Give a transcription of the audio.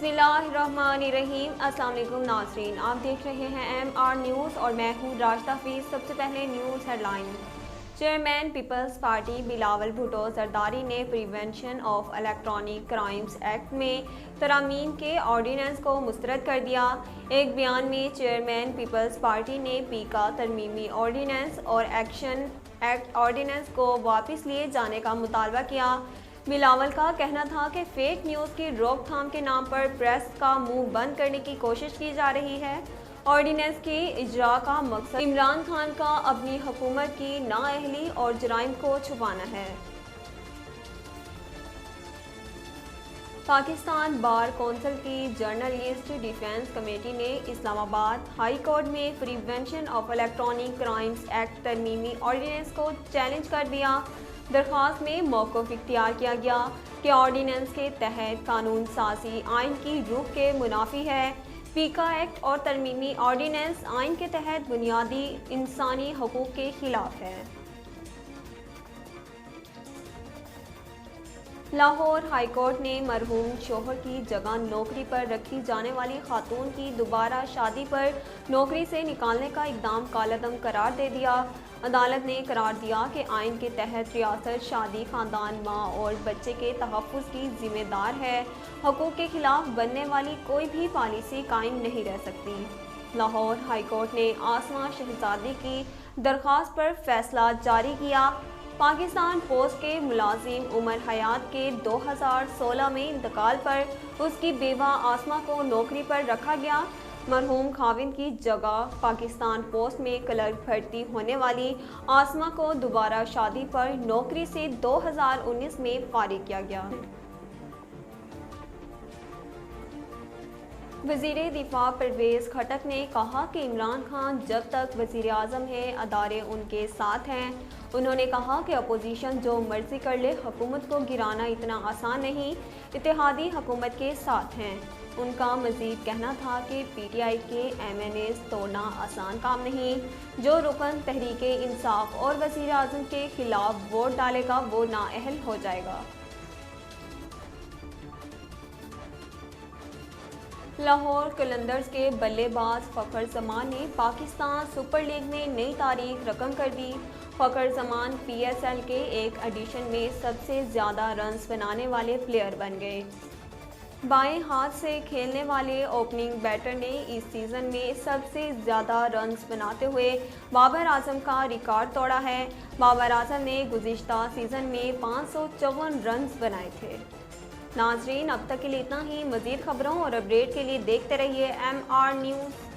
बिस्मिल्लाहिर्रहमानिर्रहीम। अस्सलाम वालेकुम नाज़रीन, आप देख रहे हैं MR न्यूज़ और मैं हूँ राशिदा हफीज़। सबसे पहले news headline. Chairman People's Party Bilawal Bhutto Zardari ने prevention of electronic crimes act में तरामीम के ऑर्डिनेंस को मुस्तरद कर दिया। एक बयान में चेयरमैन पीपल्स पार्टी ने पी का तरमीमी ऑर्डिनेंस और एक्शन एक्ट ऑर्डिनेंस को वापस लिए जाने का मुतालबा किया। बिलावल का कहना था कि फेक न्यूज़ की रोकथाम के नाम पर प्रेस का मुंह बंद करने की कोशिश की जा रही है। ऑर्डिनेंस की इजरा का मकसद इमरान खान का अपनी हुकूमत की नाअहली और जराइम को छुपाना है। पाकिस्तान बार कौंसिल की जर्नलिस्ट डिफेंस कमेटी ने इस्लामाबाद हाई कोर्ट में prevention of electronic crimes act तरमीमी ऑर्डिनेंस को चैलेंज कर दिया। दरख्वास्त में मौक़िफ़ इख्तियार किया गया कि ऑर्डिनेंस के तहत कानून साज़ी आइन की रूह के मुनाफी है। पीका एक्ट और तरमीमी ऑर्डिनेंस आइन के तहत बुनियादी इंसानी हकूक़ के खिलाफ है। लाहौर हाई कोर्ट ने मरहूम शोहर की जगह नौकरी पर रखी जाने वाली खातून की दोबारा शादी पर नौकरी से निकालने का इक़दाम कालअदम करार दे दिया। अदालत ने करार दिया कि आइन के तहत रियासत शादी खानदान माँ और बच्चे के तहफ़्फ़ुज़ की ज़िम्मेदार है। हकूक़ के खिलाफ बनने वाली कोई भी पॉलिसी कायम नहीं रह सकती। लाहौर हाई कोर्ट ने आसमा शहजादी की दरख्वास्त पर फैसला जारी किया। पाकिस्तान पोस्ट के मुलाजिम उमर हयात के 2016 में इंतकाल पर उसकी बेवा आसमा को नौकरी पर रखा गया। मरहूम खाविंद की जगह पाकिस्तान पोस्ट में क्लर्क भर्ती होने वाली आसमा को दोबारा शादी पर नौकरी से 2019 में फारिग किया गया। वज़ीर दिफा परवेज़ खटक ने कहा कि इमरान खान जब तक वज़ीर आज़म हैं, अदारे उनके साथ हैं। उन्होंने कहा कि अपोजिशन जो मर्जी कर ले, हुकूमत को गिराना इतना आसान नहीं, इत्तेहादी हुकूमत के साथ हैं। उनका मज़ीद कहना था कि PTI के MNAs तोड़ना आसान काम नहीं। जो रुकन तहरीक इंसाफ और वज़ीर आज़म के खिलाफ वोट डालेगा वो नाअहल हो जाएगा। लाहौर कलंदर्स के बल्लेबाज फ़खर जमान ने पाकिस्तान सुपर लीग में नई तारीख रकम कर दी। फ़खर जमान PSL के एक एडिशन में सबसे ज़्यादा रन्स बनाने वाले प्लेयर बन गए। बाएं हाथ से खेलने वाले ओपनिंग बैटर ने इस सीज़न में सबसे ज़्यादा रन्स बनाते हुए बाबर आजम का रिकॉर्ड तोड़ा है। बाबर आजम ने गुज़िश्ता सीज़न में 554 रन्स बनाए थे। नाज़रीन, अब तक के लिए इतना ही। मज़ीद खबरों और अपडेट के लिए देखते रहिए MR न्यूज़।